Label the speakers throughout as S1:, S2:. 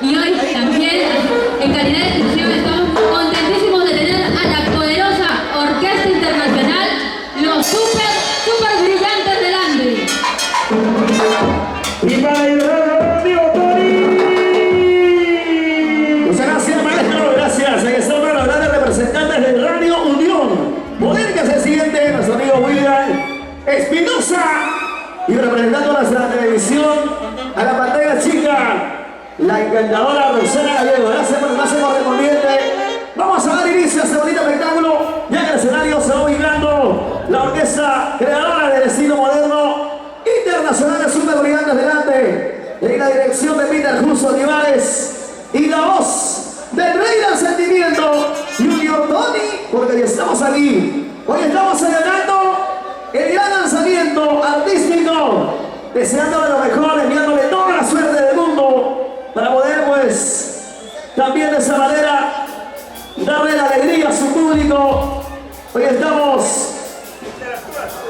S1: Y hoy también, en calidad de exclusiva, estamos contentísimos de tener a la poderosa Orquesta Internacional, los super brillantes del Andy.
S2: Y para ayudar a amigo Tony. Muchas gracias, maestro, gracias. Aquí están los grandes representantes de Radio Unión. Poder que se siente nuestro amigo William Espinosa. Y representando a nuestra televisión, a la pantalla chica, la encantadora Rosana Gallego. Gracias por el pase correspondiente. Vamos a dar inicio a este bonito espectáculo. Ya en el escenario se va ubicando la orquesta creadora del estilo moderno internacional de Super Brillantes delante. En la dirección de Peter Justo Olivares y la voz del Rey del Sentimiento, Junior Tony, porque ya estamos aquí. Hoy estamos celebrando el gran lanzamiento artístico, deseándole lo mejor, enviándole toda la suerte del mundo para poder, pues, también de esa manera darle la alegría a su público. Hoy estamos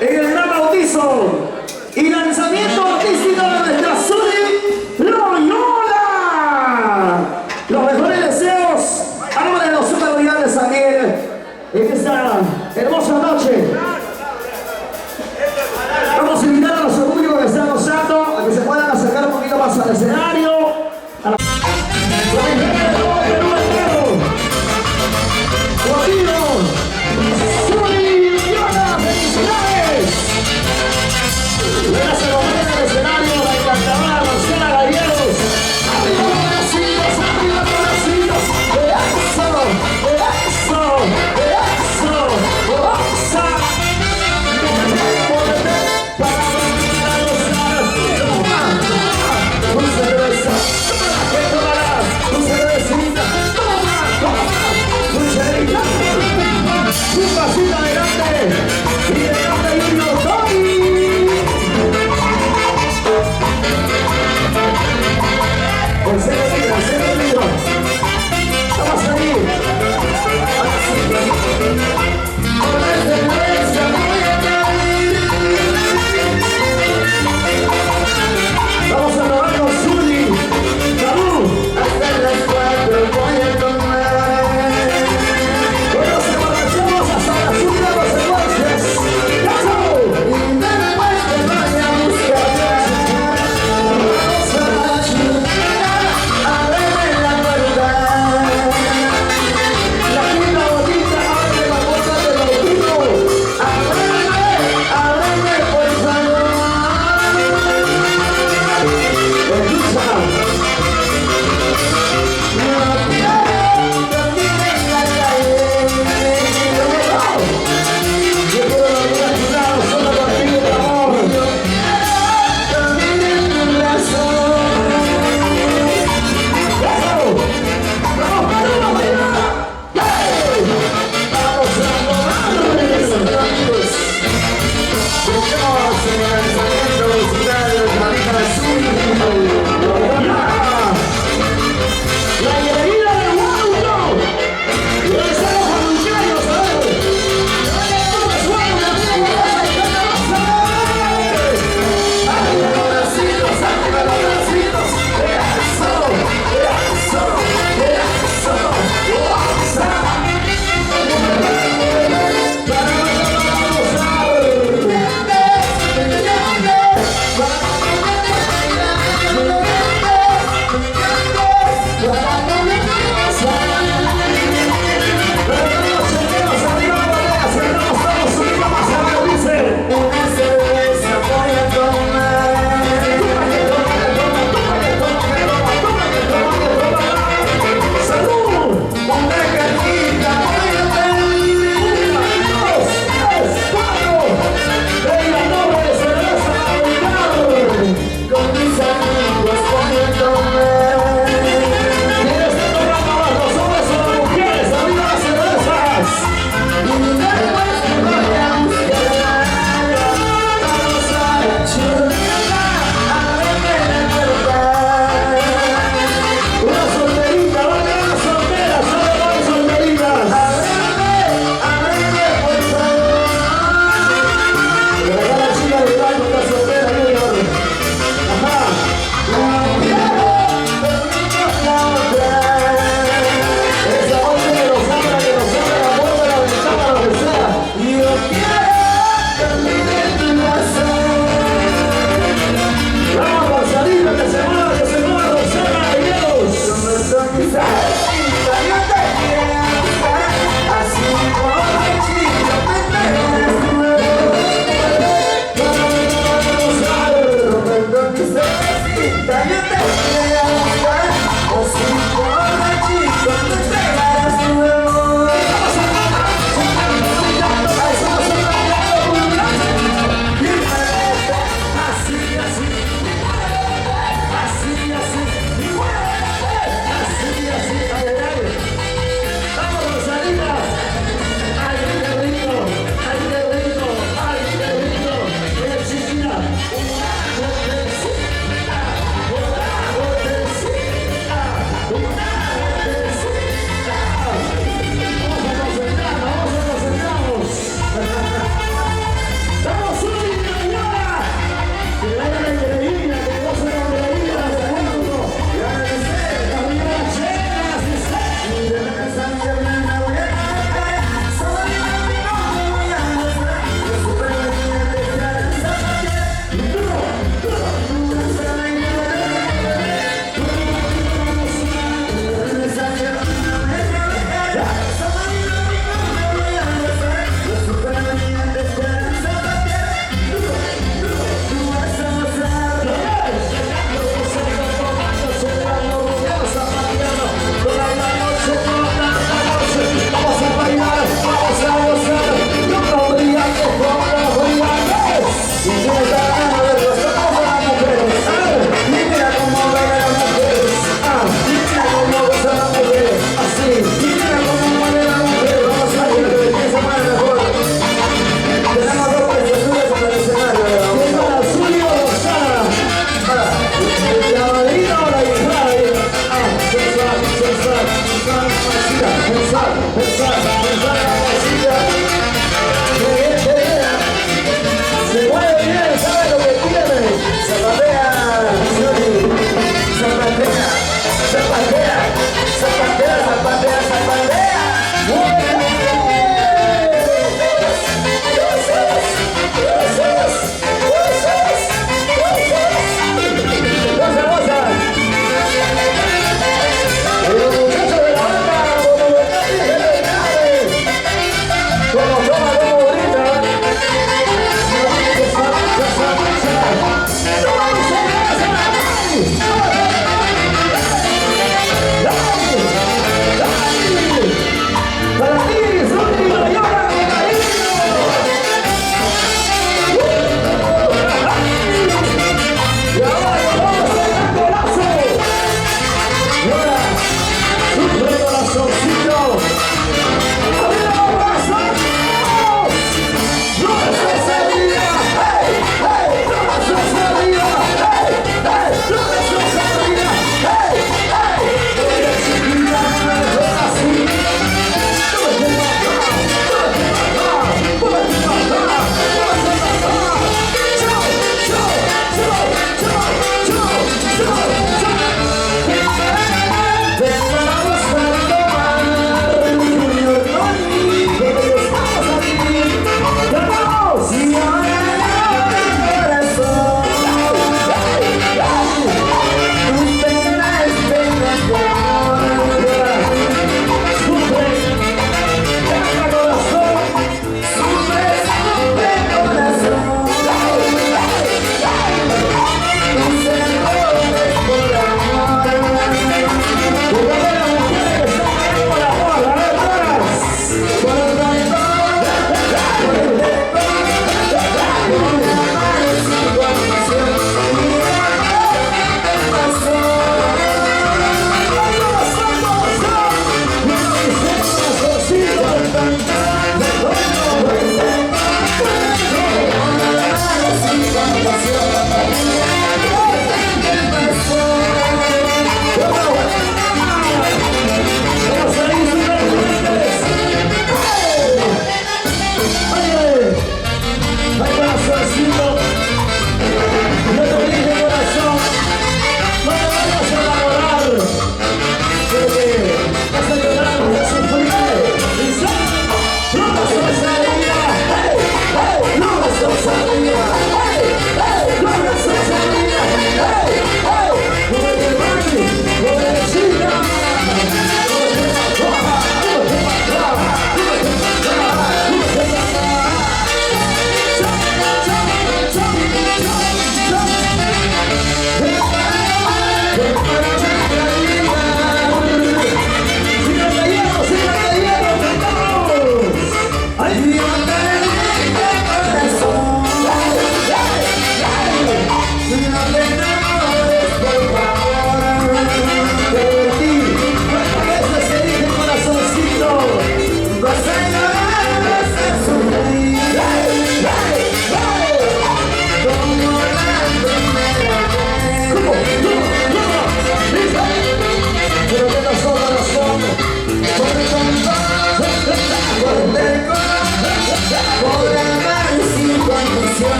S2: en el gran bautizo y lanzamiento artístico de nuestra Zuli Loyola. Los mejores deseos a nombre de los Super Brillantes también en esta hermosa noche. Vamos a invitar a nuestro público que está gozando a que se puedan acercar un poquito más al escenario.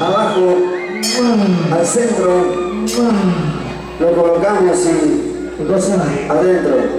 S2: Abajo, al centro, lo colocamos y adentro.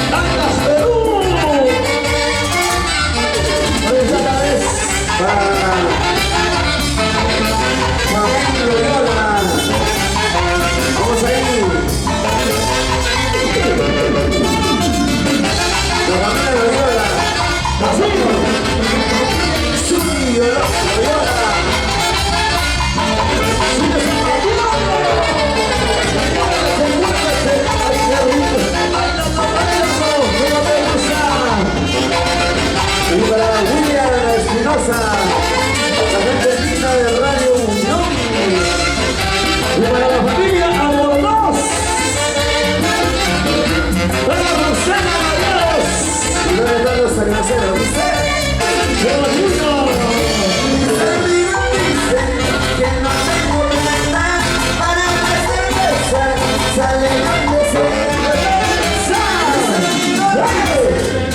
S2: Ancas, Perú. Esta vez para Familia Loyola. Vamos a ir. La familia Loyola. Suyo Loyola. Y para William Espinosa, la gente linda de Radio Unión. Y para la familia Amorós, para Rosana Marianos. Y para todos los cerveceros, usted, ¡qué bonito! Dicen que no tengo plata para la cerveza, sale donde cerveza.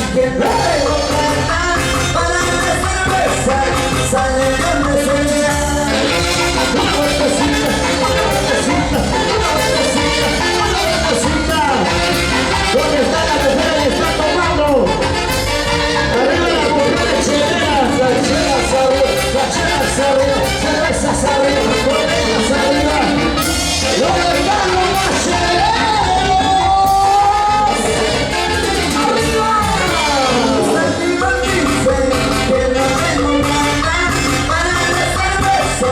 S2: Que no tengo plata para la cerveza, sale donde sea. Una vueltecita, una vueltecita, una vueltecita, una vueltecita. ¿Dónde está la mujer que está tomando? Arriba la mujer chilena, la chela arriba, cervezas arriba, botellas arriba. ¿Dónde están los macheleros? ¡Arriba! Dicen que no tengo plata para la cerveza,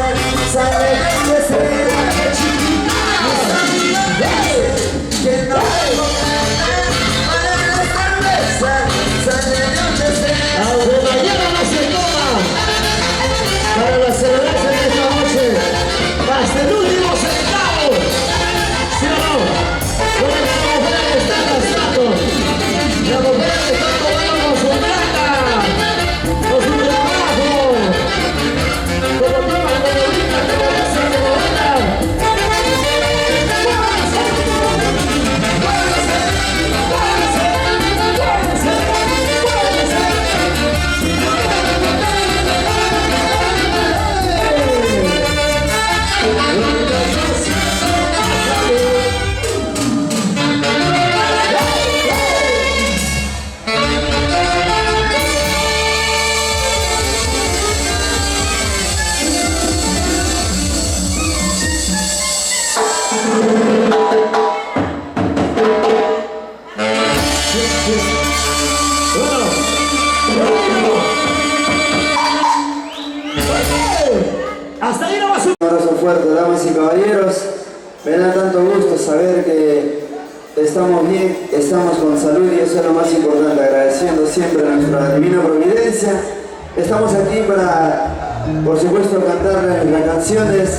S2: sale donde sea. Que no tengo plata para la cerveza, sale donde sea. Aunque mañana no se toma para la cerveza en esta noche, hasta el último centavo. ¿Sí o no? Porque las mujeres están gastando, las mujeres están tomando con su plata, con su trabajo, como toman, como brindan, como besan, como bailan. Hasta ahí no va su...
S3: Un abrazo fuerte, damas y caballeros. Me da tanto gusto saber que estamos bien, estamos con salud y eso es lo más importante, agradeciendo siempre a nuestra divina providencia. Estamos aquí para, por supuesto, cantarles las canciones,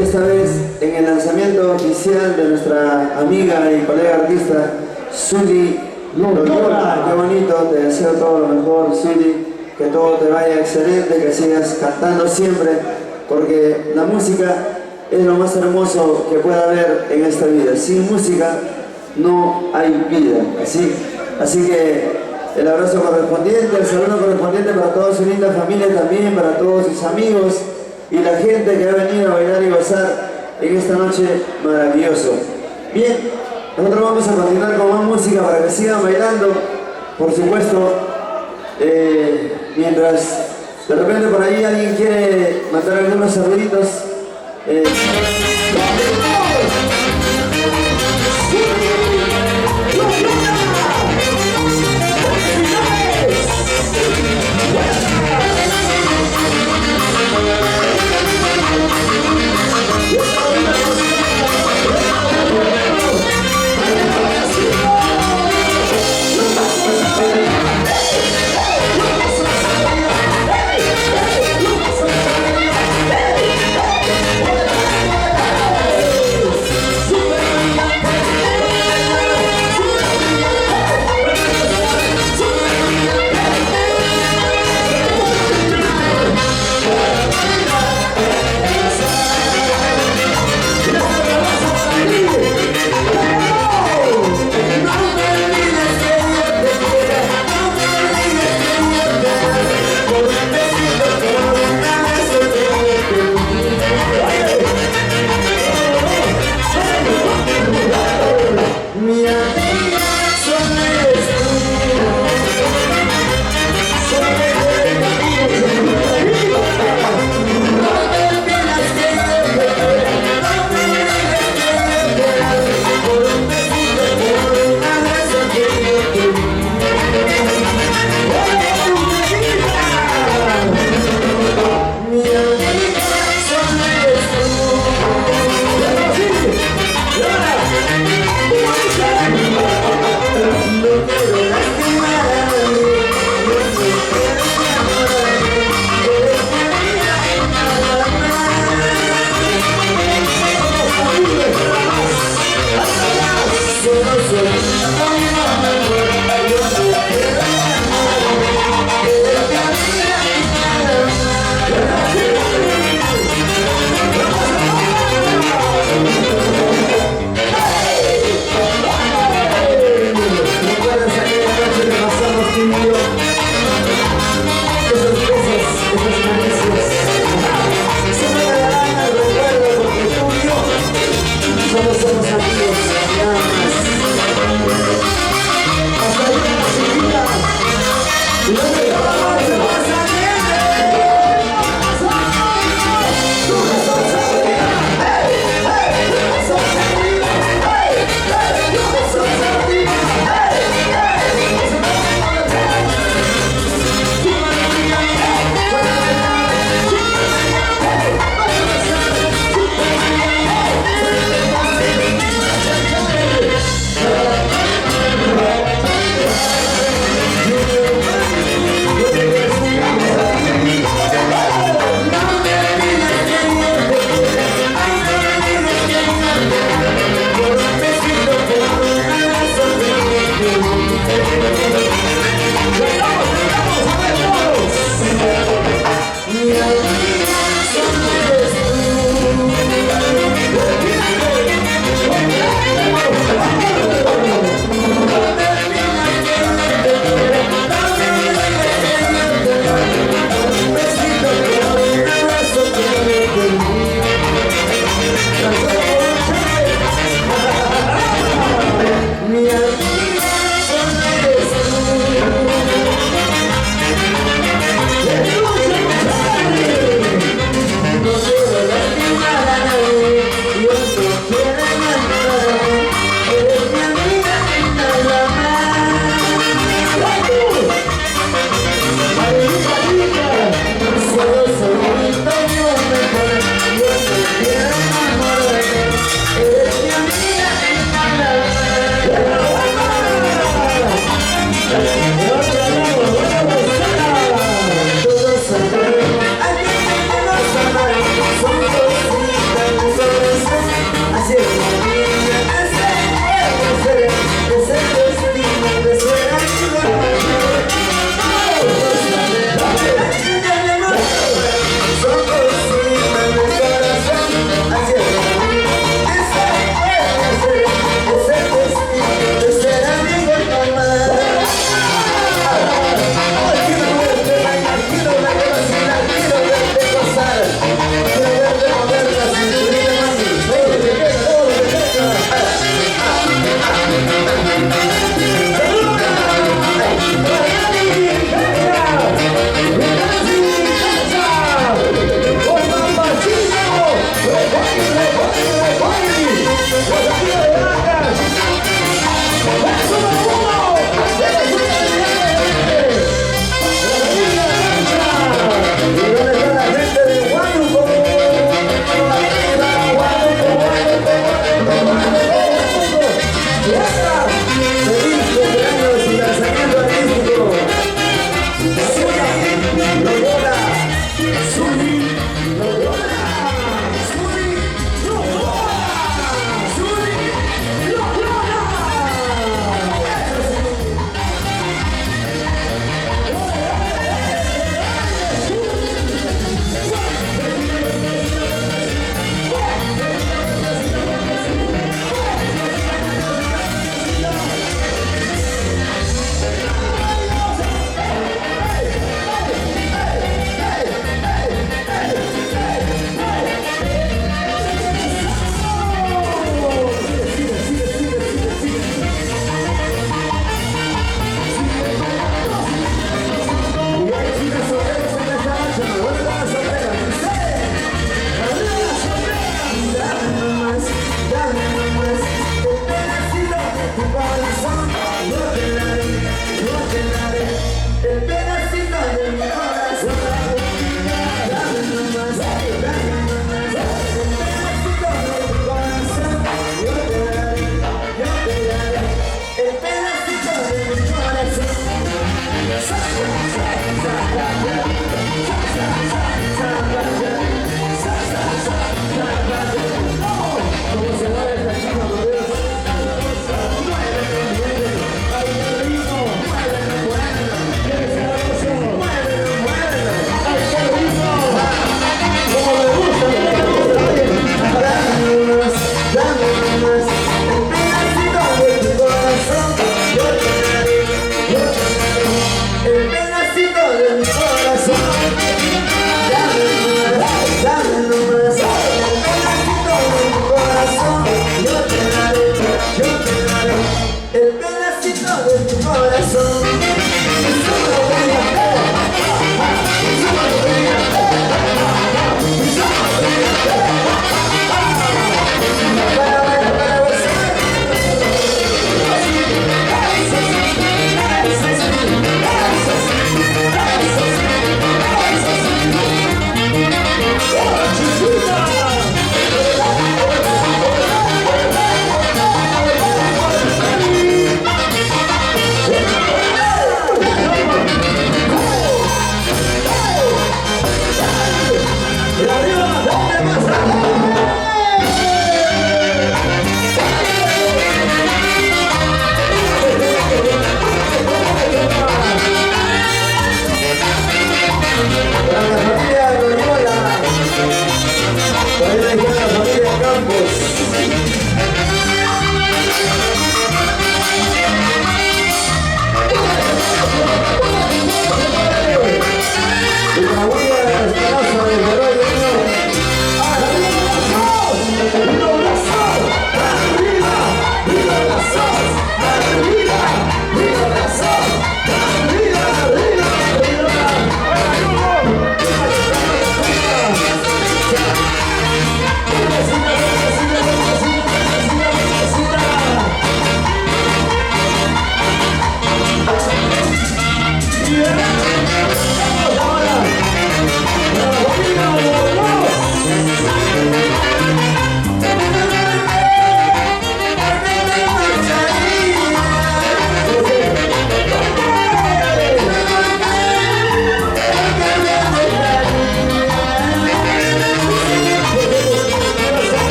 S3: esta vez en el lanzamiento oficial de nuestra amiga y colega artista, Zuli Loyola. Qué bonito, te deseo todo lo mejor, Zuli, que todo te vaya excelente, que sigas cantando siempre, porque la música es lo más hermoso que pueda haber en esta vida. Sin música no hay vida. Así que el abrazo correspondiente, el saludo correspondiente para toda su linda familia también, para todos sus amigos y la gente que ha venido a bailar y gozar en esta noche maravilloso. Bien, nosotros vamos a continuar con más música para que sigan bailando, por supuesto, mientras de repente por ahí alguien quiere mandar algunos saluditos.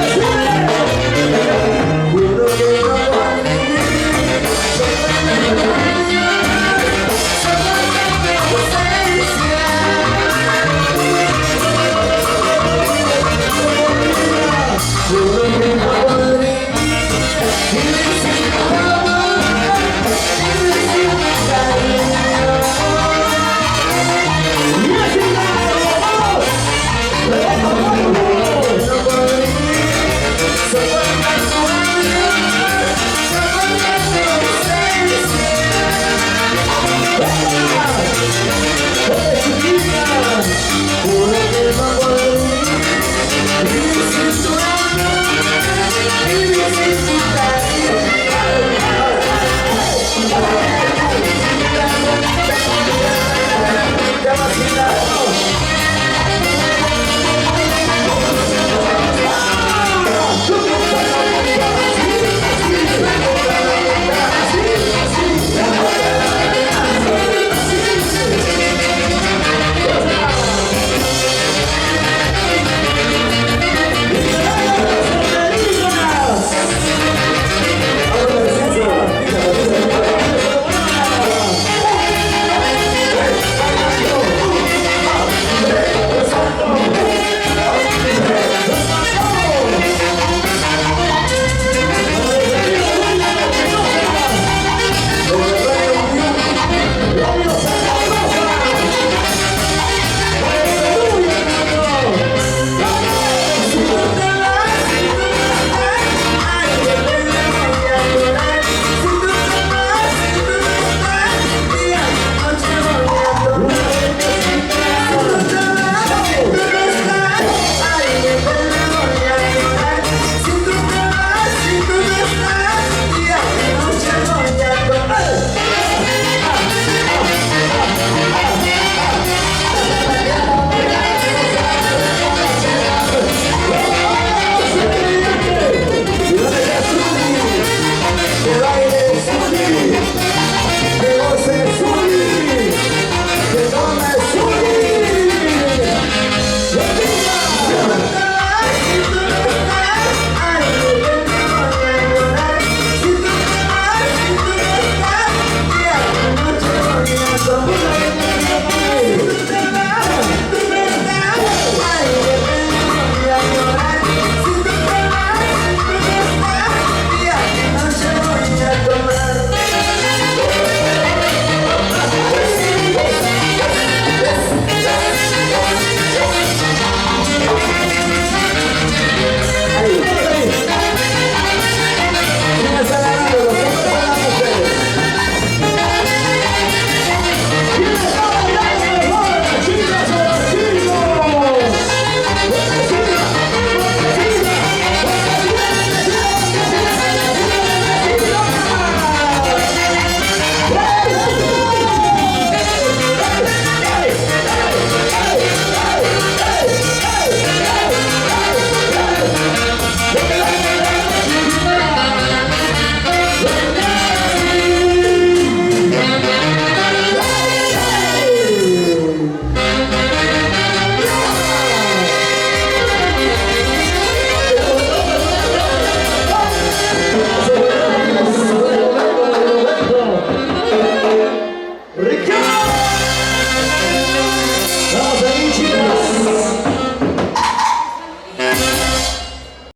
S3: Juro que no volveré. Juro que no podré vivir sin tu amor, vivir sin tu cariño.
S2: Y así vamos.
S3: No podré soportar tu amor, soportar tu ausencia. Juro que no podré vivir sin tu amor, vivir sin tu